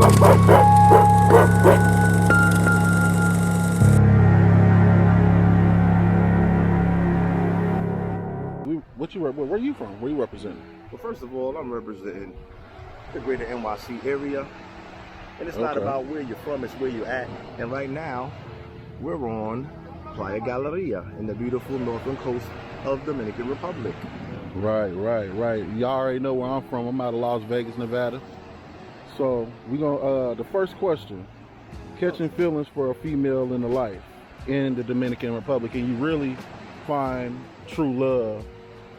Where are you from? Where you representing? Well, first of all, I'm representing the greater NYC area. And it's not about where you're from, it's where you're at. And right now, we're on Playa Galleria in the beautiful northern coast of Dominican Republic. Right. Y'all already know where I'm from. I'm out of Las Vegas, Nevada. So we gonna the first question: catching feelings for a female in the life in the Dominican Republic, and you really find true love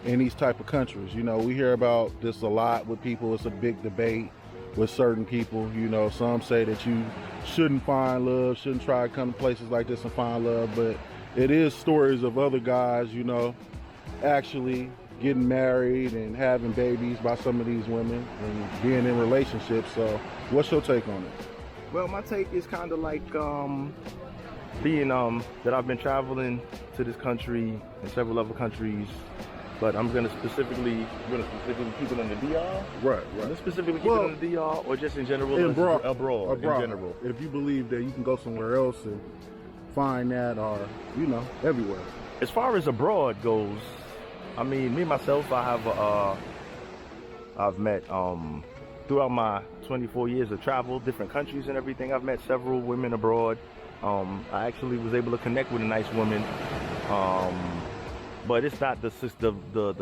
in these type of countries. You know, we hear about this a lot with people. It's a big debate with certain people. You know, some say that you shouldn't find love, shouldn't try to come to places like this and find love, but it is stories of other guys, you know, actually getting married and having babies by some of these women and being in relationships. So what's your take on it? Well, my take is kind of like being that I've been traveling to this country and several other countries, but I'm gonna specifically keep it in the DR. Right. Specifically keep it in the DR, or just in general, abroad. In general. If you believe that you can go somewhere else and find that, or you know, everywhere. As far as abroad goes, I mean, me myself, I've met throughout my 24 years of travel, different countries and everything. I've met several women abroad. I actually was able to connect with a nice woman. But it's not the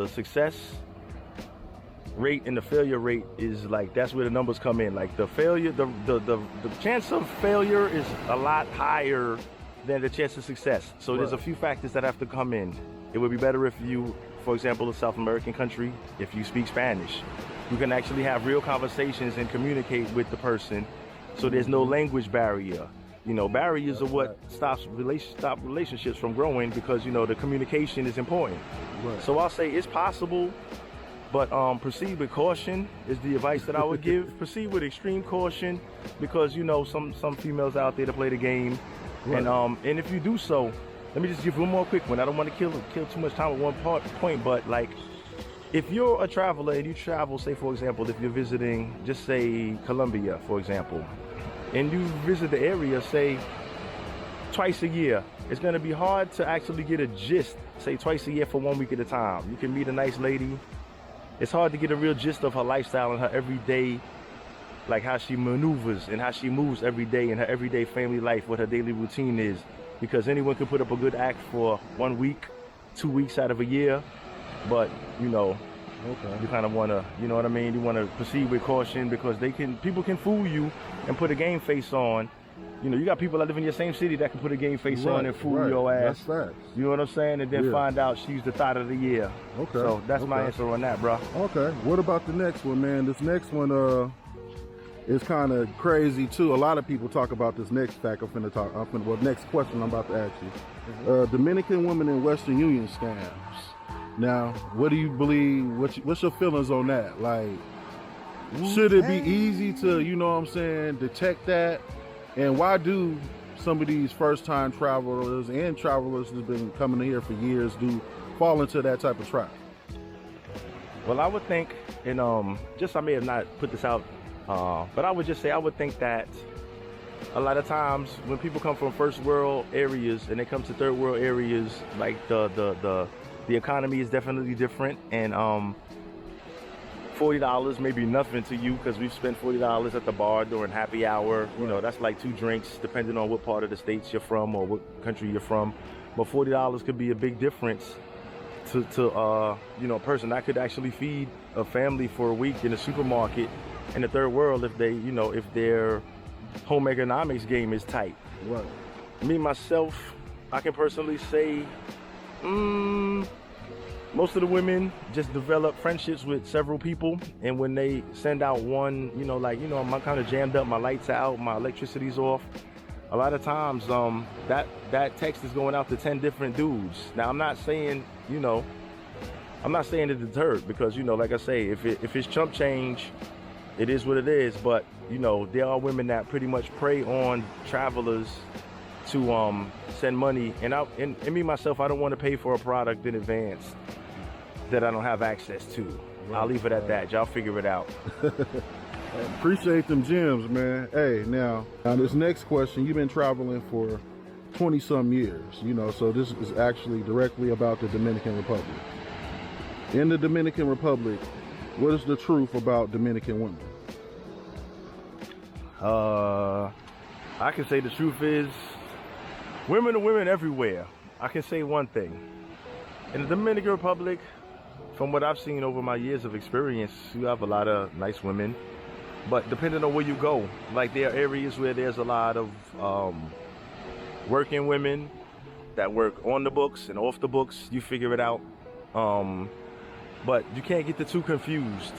success rate and the failure rate is like, that's where the numbers come in. Like the failure, the chance of failure is a lot higher than the chance of success. So there's a few factors that have to come in. It would be better if you, for example, a South American country, if you speak Spanish, you can actually have real conversations and communicate with the person. So there's no language barrier. You know, barriers are what stop relationships from growing, because, you know, the communication is important. Right. So I'll say it's possible, but proceed with caution is the advice that I would give. Proceed with extreme caution, because, you know, some females out there to play the game. Right. And if you do so, let me just give one more quick one. I don't want to kill too much time at one point, but like, if you're a traveler and you travel, say for example, if you're visiting, just say Colombia, for example, and you visit the area, say, twice a year, it's going to be hard to actually get a gist, say twice a year for 1 week at a time. You can meet a nice lady. It's hard to get a real gist of her lifestyle and her everyday, like how she maneuvers and how she moves every day in her everyday family life, what her daily routine is. Because anyone can put up a good act for 1 week, 2 weeks out of a year, but, you know, you kind of want to, you know what I mean? You want to proceed with caution, because people can fool you and put a game face on. You know, you got people that live in your same city that can put a game face on and fool your ass. That's facts. You know what I'm saying? And then find out she's the thought of the year. Okay. So that's my answer on that, bro. Okay. What about the next one, man? This next one is kind of crazy too. A lot of people talk about this next fact next question I'm about to ask you. Dominican women in Western Union scams. Now, what do you believe? What's your feelings on that? Like, should it be easy to, you know what I'm saying, detect that? And why do some of these first-time travelers and travelers who've been coming here for years do fall into that type of trap? Well, I would think, and I may have not put this out, but I would just say I would think that a lot of times when people come from first world areas and they come to third world areas, like the economy is definitely different, and $40 may be nothing to you, because we've spent $40 at the bar during happy hour. You know, that's like 2 drinks, depending on what part of the States you're from or what country you're from. But $40 could be a big difference to you know, a person that could actually feed a family for a week in a supermarket in the third world, if they, you know, if their home economics game is tight. Right. Me myself, I can personally say, most of the women just develop friendships with several people, and when they send out one, you know, like, you know, I'm kind of jammed up, my lights out, my electricity's off, a lot of times that text is going out to 10 different dudes. Now, I'm not saying, you know, I'm not saying to deter, because, you know, like I say, if it's chump change, it is what it is. But, you know, there are women that pretty much prey on travelers to send money, and me myself, I don't want to pay for a product in advance that I don't have access to. Right. I'll leave it at that. Y'all figure it out. Appreciate them gems, man. Hey, now this next question, you've been traveling for 20 some years, you know, so this is actually directly about the Dominican Republic. In the Dominican Republic, what is the truth about Dominican women? I can say the truth is women are women everywhere. I can say one thing. In the Dominican Republic, from what I've seen over my years of experience, you have a lot of nice women. But depending on where you go, like there are areas where there's a lot of working women that work on the books and off the books. You figure it out. But you can't get the two confused,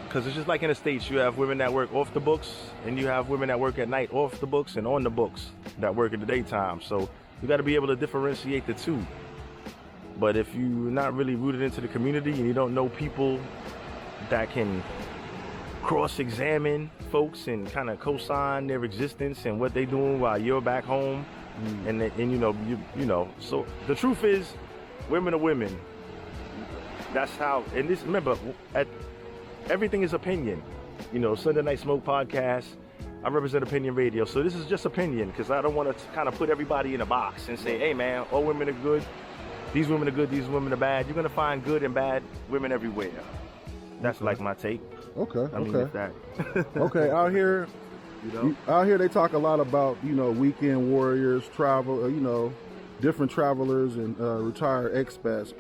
because it's just like in the States. You have women that work off the books, and you have women that work at night off the books and on the books that work in the daytime. So you got to be able to differentiate the two. But if you're not really rooted into the community and you don't know people that can cross-examine folks and kind of co-sign their existence and what they're doing while you're back home, and you know, so the truth is, women are women. That's how. And this, remember, everything is opinion. You know, Sunday Night Smoke podcast, I represent Opinion Radio, so this is just opinion, because I don't want to kind of put everybody in a box and say, hey man, all women are good, these women are good, these women are bad. You're gonna find good and bad women everywhere. That's like my take. Okay. I mean, if that. Okay, out here, out here they talk a lot about, you know, weekend warriors, travel, you know, different travelers and retired expats.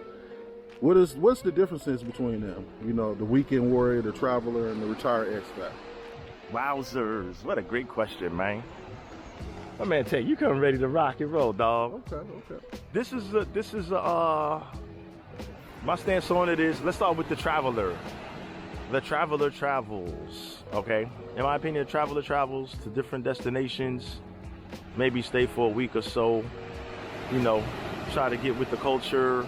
What's the differences between them? You know, the weekend warrior, the traveler, and the retired expat. Wowzers! What a great question, man. My man, Ted, you come ready to rock and roll, dog. Okay. This is my stance on it is, let's start with the traveler. The traveler travels, okay? In my opinion, the traveler travels to different destinations, maybe stay for a week or so, you know, try to get with the culture,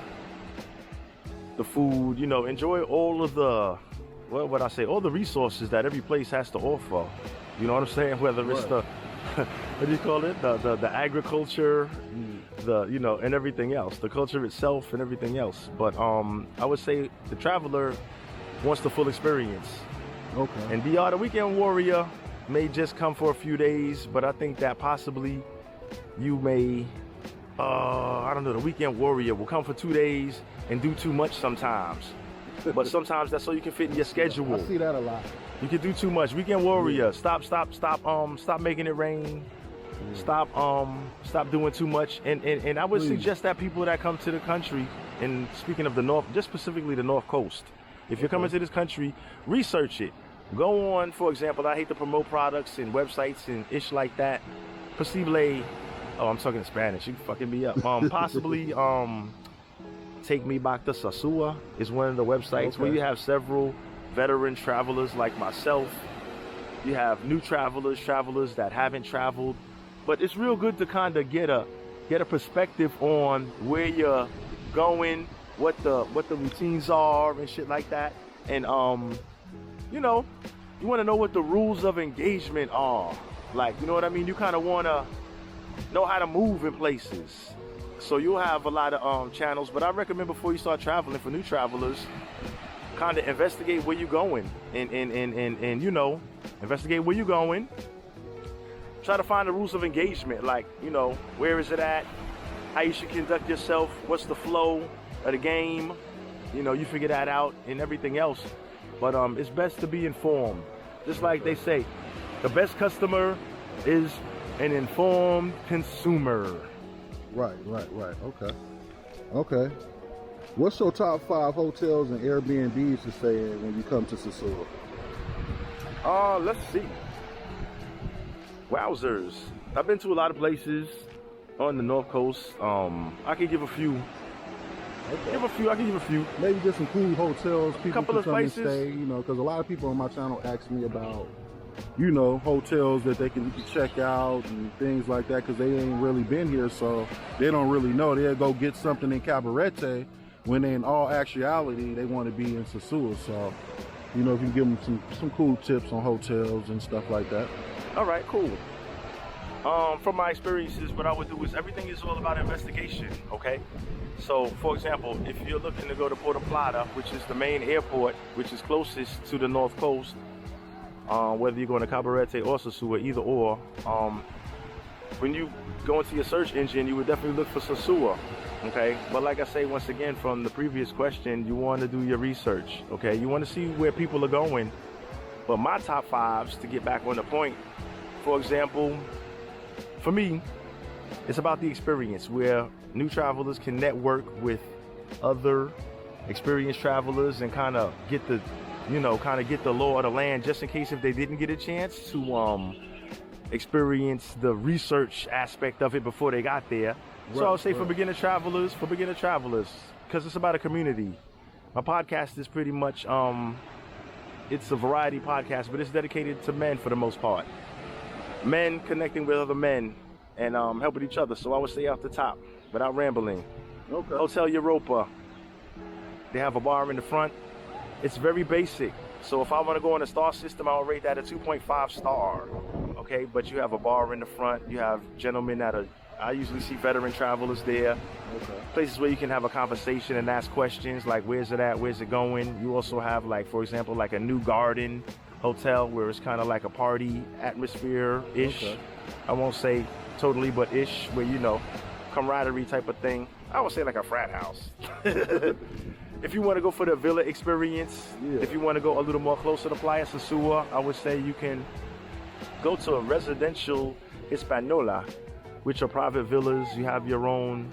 the food, you know, enjoy all of the, all the resources that every place has to offer. You know what I'm saying? Whether it's the, what do you call it? The agriculture, you know, and everything else, the culture itself and everything else. But I would say the traveler wants the full experience. Okay. And the weekend warrior may just come for a few days, but I think that possibly you may, I don't know, the weekend warrior will come for 2 days and do too much sometimes. But sometimes that's all you can fit in your schedule. I see that a lot. You can do too much. Weekend warrior, stop making it rain. Stop doing too much. And I would suggest that people that come to the country, and speaking of the North, just specifically the North Coast, if you're coming to this country, research it. Go on, for example, I hate to promote products and websites and ish like that. Posible, I'm talking Spanish, you fucking me up. Possibly, Take Me Back to Sosua is one of the websites where you have several veteran travelers like myself. You have new travelers that haven't traveled. But it's real good to kind of get a perspective on where you're going, what the routines are and shit like that. And you know, you want to know what the rules of engagement are. Like, you know what I mean? You kind of want to know how to move in places. So you'll have a lot of channels, but I recommend before you start traveling, for new travelers, kind of investigate where you're going and you know, investigate where you're going. Try to find the rules of engagement, like, you know, where is it at, how you should conduct yourself, what's the flow of the game, you know, you figure that out and everything else. But it's best to be informed. Just like they say, the best customer is an informed consumer. Right. Okay. What's your top 5 hotels and Airbnbs to stay in when you come to Sosua? Let's see. Wowzers. I've been to a lot of places on the North Coast. I can give a few. Okay. I can give a few. Maybe just some cool hotels people couple can of come places. and stay, you know, because a lot of people on my channel ask me about, you know, hotels that they can check out and things like that, because they ain't really been here, so they don't really know. They'll go get something in Cabarete when in all actuality they want to be in Sosua. So, you know, if you give them some cool tips on hotels and stuff like that. All right, cool. From my experiences, what I would do is everything is all about investigation, okay? So, for example, if you're looking to go to Puerto Plata, which is the main airport, which is closest to the North Coast, whether you're going to Cabarete or Sosua, either or. When you go into your search engine, you would definitely look for Sosua, okay? But like I say, once again, from the previous question, you want to do your research, okay? You want to see where people are going. But my top fives, to get back on the point, for example, for me, it's about the experience, where new travelers can network with other experienced travelers and kind of get the, get the law of the land, just in case if they didn't get a chance to experience the research aspect of it before they got there. So I would say for beginner travelers, because it's about a community. My podcast is pretty much, it's a variety podcast, but it's dedicated to men for the most part. Men connecting with other men and helping each other. So I would say off the top, without rambling. Okay. Hotel Europa. They have a bar in the front. It's very basic. So if I want to go on a star system, I'll rate that a 2.5 star. Okay, but you have a bar in the front. You have gentlemen I usually see veteran travelers there. Okay. Places where you can have a conversation and ask questions like, where's it at? Where's it going? You also have, like, for example, like a New Garden hotel where it's kind of like a party atmosphere-ish. Okay. I won't say totally, but ish, where, camaraderie type of thing. I would say like a frat house. If you want to go for the villa experience, if you want to go a little more closer to Playa Sosua, I would say you can go to a residential Hispaniola, which are private villas. You have your own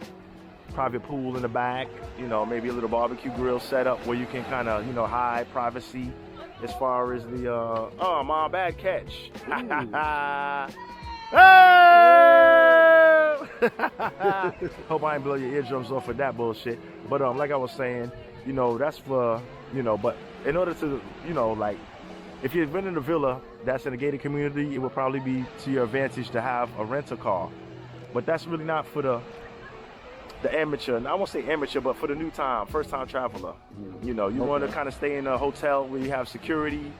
private pool in the back, maybe a little barbecue grill set up where you can kind of, hide privacy as far as the, oh, my bad catch. Hope I ain't blow your eardrums off with that bullshit. But like I was saying, that's for, but in order to, like, if you're renting a villa that's in a gated community, it would probably be to your advantage to have a rental car. But that's really not for the amateur. And I won't say amateur, but for the first time traveler. You want to kind of stay in a hotel where you have security,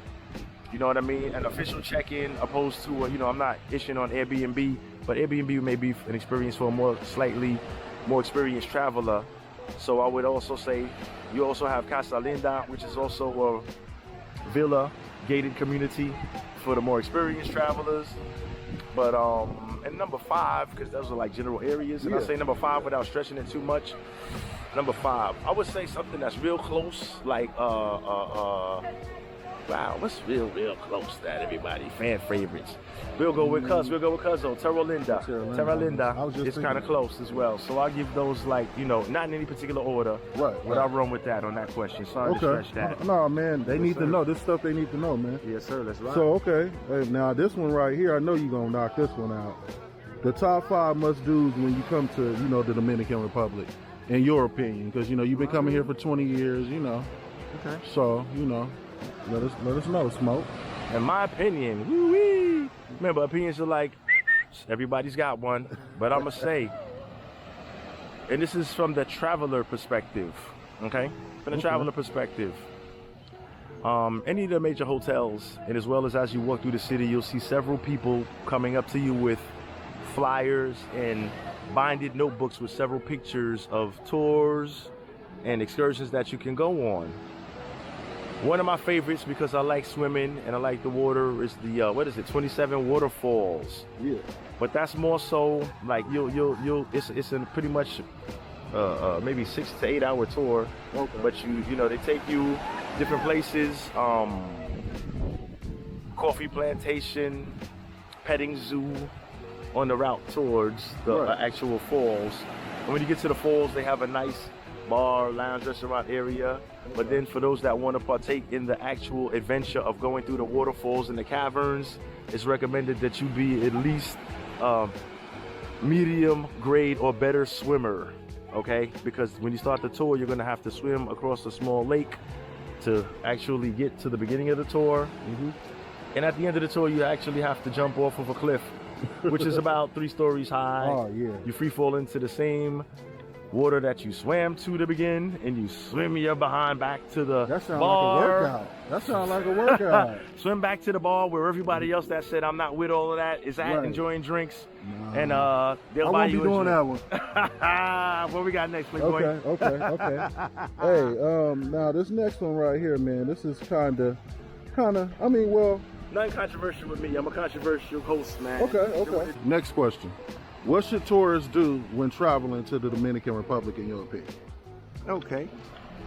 you know what I mean? An official check-in, opposed to, I'm not issuing on Airbnb, but Airbnb may be an experience for a slightly more experienced traveler. So I would also say you also have Casa Linda, which is also a villa gated community for the more experienced travelers. But and number 5, because those are like general areas, and I say number 5 without stretching it too much. Number 5, I would say something that's real close, like wow, what's real close to that, everybody? Fan favorites. We'll go with Cuz though. Terra Linda is kind of close as well. So I'll give those, like, not in any particular order. Right. But I'll run with that on that question. Sorry to stretch that. No, man, they need to know. This stuff they need to know, man. Yes, sir, that's right. So, okay. Hey, now this one right here, I know you're going to knock this one out. The top 5 must-dos when you come to, the Dominican Republic, in your opinion. Because, you've been coming here for 20 years, Okay. So, let us know, Smoke. In my opinion, woo-wee. Remember, opinions are like, everybody's got one, but I'm going to say, and this is from the traveler perspective, okay? From the traveler perspective, any of the major hotels, and as well as you walk through the city, you'll see several people coming up to you with flyers and binded notebooks with several pictures of tours and excursions that you can go on. One of my favorites, because I like swimming and I like the water, is the 27 waterfalls. Yeah. But that's more so like it's a pretty much maybe 6 to 8 hour tour. Okay. But they take you different places, coffee plantation, petting zoo, on the route towards the actual falls. And when you get to the falls, they have a nice bar, lounge, restaurant area. But then for those that want to partake in the actual adventure of going through the waterfalls and the caverns, it's recommended that you be at least medium grade or better swimmer, okay? Because when you start the tour, you're going to have to swim across a small lake to actually get to the beginning of the tour. Mm-hmm. And at the end of the tour, you actually have to jump off of a cliff, which is about 3 stories high. Oh, yeah. You free fall into the same water that you swam to begin, and you swim your behind back to the bar. That sounds like a workout. Swim back to the bar where everybody else that said I'm not with all of that is at, enjoying drinks. And they'll buy you a drink. I won't be doing that one. What we got next, Playboy? Okay. Hey, now this next one right here, man, this is kind of, I mean, well, Nothing controversial with me. I'm a controversial host, man. Okay. Next question. What should tourists do when traveling to the Dominican Republic, in your opinion? Okay.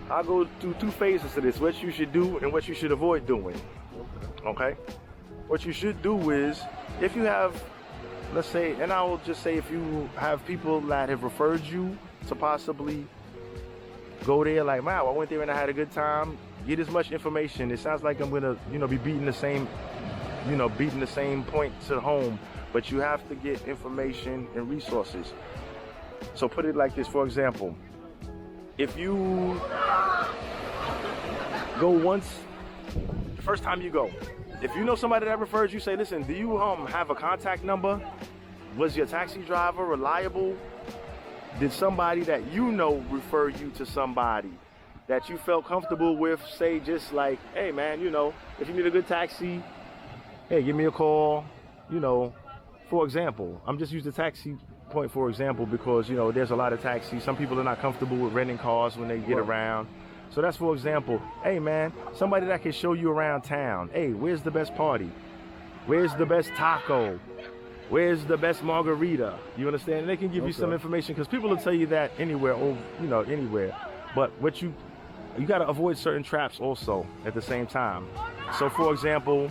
I'll go through 2 phases to this. What you should do and what you should avoid doing. Okay? What you should do is, if you have, let's say, and I will just say if you have people that have referred you to possibly go there, like, wow, I went there and I had a good time, get as much information. It sounds like I'm gonna, be beating the same point to home, but you have to get information and resources. So put it like this, for example, if you go once, the first time you go, if you know somebody that referred you, say, listen, do you have a contact number? Was your taxi driver reliable? Did somebody that you know refer you to somebody that you felt comfortable with? Say just like, hey man, if you need a good taxi, hey, give me a call. For example, I'm just using the taxi point for example because there's a lot of taxis. Some people are not comfortable with renting cars when they get around. So that's for example. Hey man, somebody that can show you around town. Hey, where's the best party? Where's the best taco? Where's the best margarita? You understand? And they can give you some information because people will tell you that anywhere, anywhere. But what you got to avoid certain traps also at the same time. So for example,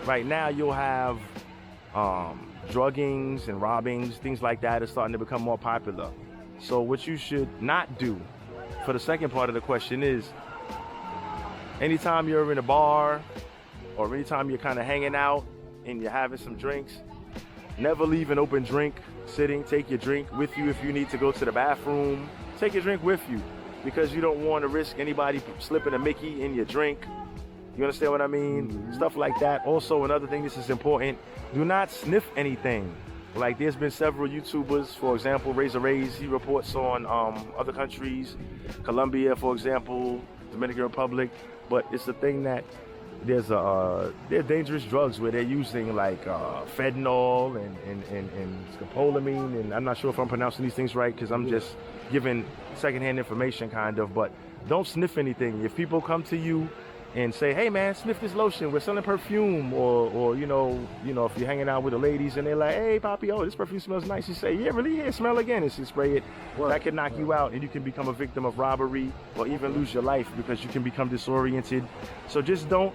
right now you'll have druggings and robbings, things like that is starting to become more popular. So what you should not do for the second part of the question is, anytime you're in a bar or anytime you're kind of hanging out and you're having some drinks, never leave an open drink sitting. Take your drink with you if you need to go to the bathroom. Take your drink with you because you don't want to risk anybody slipping a Mickey in your drink. You understand what I mean? Stuff like that. Also, another thing, this is important, do not sniff anything. Like there's been several YouTubers, for example, Razor Rays, he reports on other countries, Colombia, for example, Dominican Republic, but it's the thing that there are dangerous drugs where they're using like fentanyl and scopolamine, and I'm not sure if I'm pronouncing these things right because I'm just giving secondhand information kind of, but don't sniff anything. If people come to you and say, hey man, sniff this lotion, we're selling perfume, or if you're hanging out with the ladies and they're like, hey Poppy, oh, this perfume smells nice, you say, yeah, really? Yeah, smell again, and you spray it. That can knock you out and you can become a victim of robbery or even lose your life because you can become disoriented. So just don't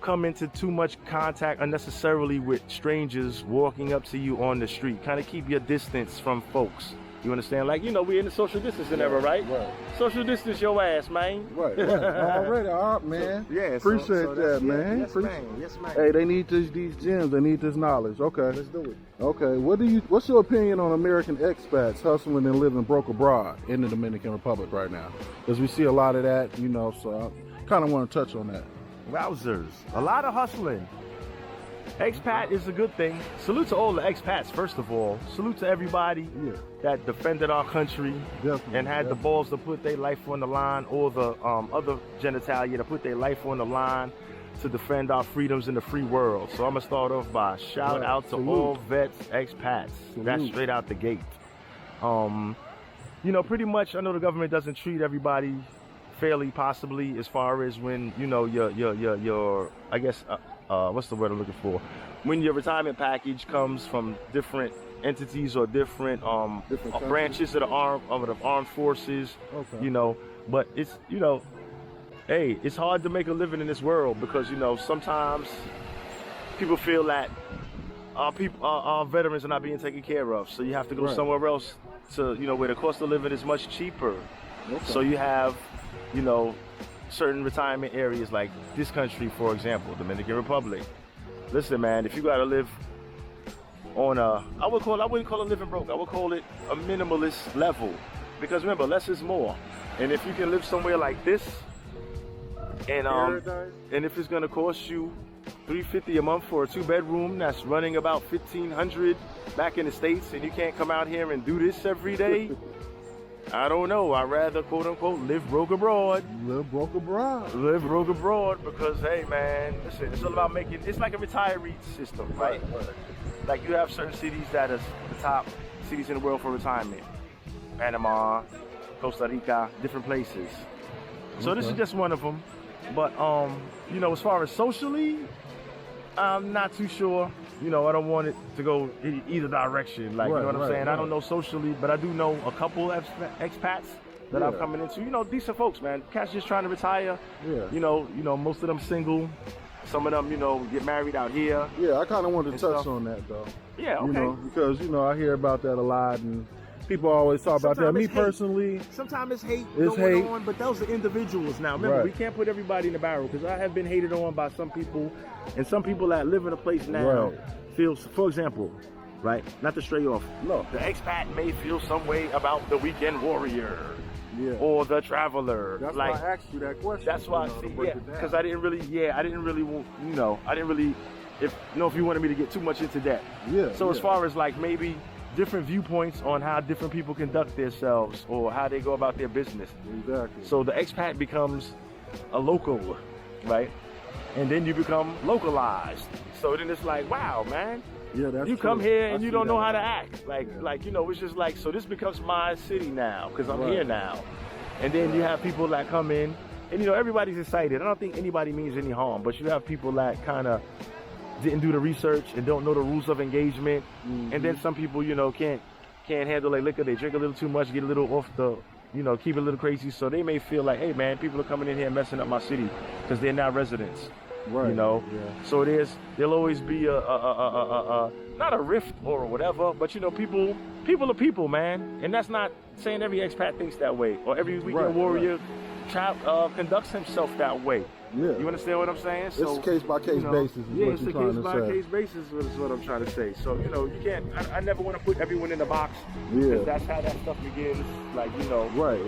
come into too much contact unnecessarily with strangers walking up to you on the street. Kind of keep your distance from folks. You understand? Like, we're in the social distancing era, right? Right. Social distance your ass, man. Right. Already, all right, man. So, yeah. Appreciate that, man. Yes, man. Hey, they need these gems. They need this knowledge. Okay. Let's do it. Okay. What's your opinion on American expats hustling and living broke abroad in the Dominican Republic right now? Because we see a lot of that, so I kind of want to touch on that. Wowzers. A lot of hustling. Expat is a good thing. Salute to all the expats, first of all. Salute to everybody that defended our country and had the balls to put their life on the line, or the other genitalia to put their life on the line to defend our freedoms in the free world. So I'm going to start off by shout out to all vets, expats. That's straight out the gate. Pretty much, I know the government doesn't treat everybody fairly, possibly, as far as when, your I guess, what's the word I'm looking for? When your retirement package comes from different entities or different branches of the armed forces, but it's, hey, it's hard to make a living in this world because, sometimes people feel that our veterans are not being taken care of. So you have to go somewhere else to, where the cost of living is much cheaper. So you have, certain retirement areas like this country, for example, Dominican Republic. Listen, man, if you gotta live on I wouldn't call it living broke. I would call it a minimalist level, because remember, less is more. And if you can live somewhere like this, and if it's gonna cost you $350 a month for a 2-bedroom that's running about $1,500 back in the States, and you can't come out here and do this every day, I don't know. I'd rather, quote unquote, live broke abroad. Live broke abroad. Live broke abroad because, hey, man, listen, it's all about it's like a retiree system, right? Like you have certain cities that are the top cities in the world for retirement. Panama, Costa Rica, different places. So this is just one of them. But, as far as socially, I'm not too sure. You know, I don't want it to go either direction. Like, you know what I'm saying? I don't know socially, but I do know a couple expats that I'm coming into. You know, decent folks, man. Cats just trying to retire. Yeah. You know, most of them single. Some of them, you know, get married out here. Yeah, I kind of wanted to touch on that, though. Yeah, okay. You know, because, you know, I hear about that a lot, and people always talk about that. Me personally, sometimes it's hate going on, but those are individuals now. Remember, we can't put everybody in the barrel, because I have been hated on by some people, and some people that live in a place now feel, for example, right, not to stray off, no, the expat may feel some way about the weekend warrior. Yeah. Or the traveler. That's like, why I asked you that question. That's why I see, because I didn't really, if you wanted me to get too much into that. Yeah. So as far as like maybe different viewpoints on how different people conduct themselves or how they go about their business. Exactly. So the expat becomes a local, right? And then you become localized. So then it's like, wow, man. Yeah, that's you true. come here and you don't know how to act. Like, you know, it's just like, so this becomes my city now because I'm here now. And then you have people that come in and, you know, everybody's excited. I don't think anybody means any harm, but you have people that kind of didn't do the research and don't know the rules of engagement. And then some people, you know, can't handle their liquor. They drink a little too much, get a little off the, you know, keep it a little crazy. So they may feel like, hey, man, people are coming in here messing up my city because they're not residents. Right. You know, so there'll always be not a rift or whatever, but you know, people are people, man, and that's not saying every expat thinks that way or every weekend warrior conducts himself that way. Yeah. You understand what I'm saying? So it's case by case basis. It's a case by case basis is what I'm trying to say. So you know, you can't. I never want to put everyone in the box. Because that's how that stuff begins. Like, you know. Right.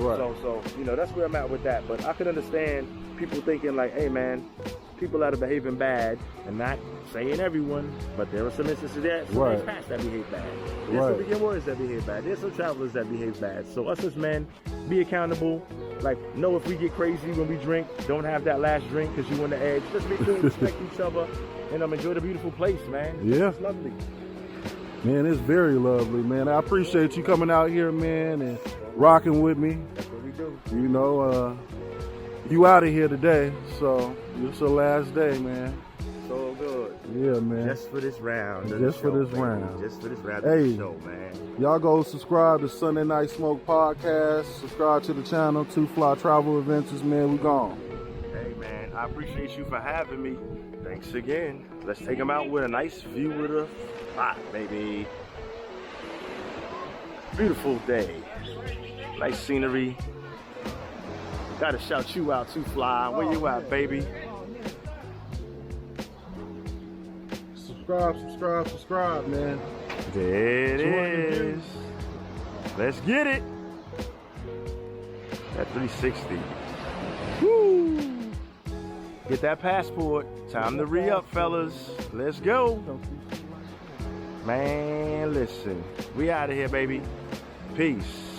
So you know, that's where I'm at with that. But I can understand people thinking like, hey, man, people that are behaving bad, and not saying everyone, but there are some instances there, some expats that behave bad. There's some weekend warriors that behave bad. There's some travelers that behave bad. So us as men, be accountable. Like, know if we get crazy when we drink, don't have that last drink because you on the edge. Just be cool, respect each other, and enjoy the beautiful place, man. Yeah. It's lovely. Man, it's very lovely, man. I appreciate you coming out here, man, and rocking with me. That's what we do. You know, you out of here today, so it's the last day, man. So good. Yeah, man. Just for this round. Just for this round. Just for this round. Hey, show, man. Y'all go subscribe to Sunday Night Smoke Podcast. Subscribe to the channel, Two Fly Travel Adventures, man. We gone. Hey, man, I appreciate you for having me. Thanks again. Let's take them out with a nice view of the spot, baby. Beautiful day. Nice scenery. Gotta shout you out, Two Fly. Where you at, baby? Subscribe, man. There it is. Let's get it. At 360. Woo! Get that passport. Time to re-up, fellas. Let's go. Man, listen. We out of here, baby. Peace.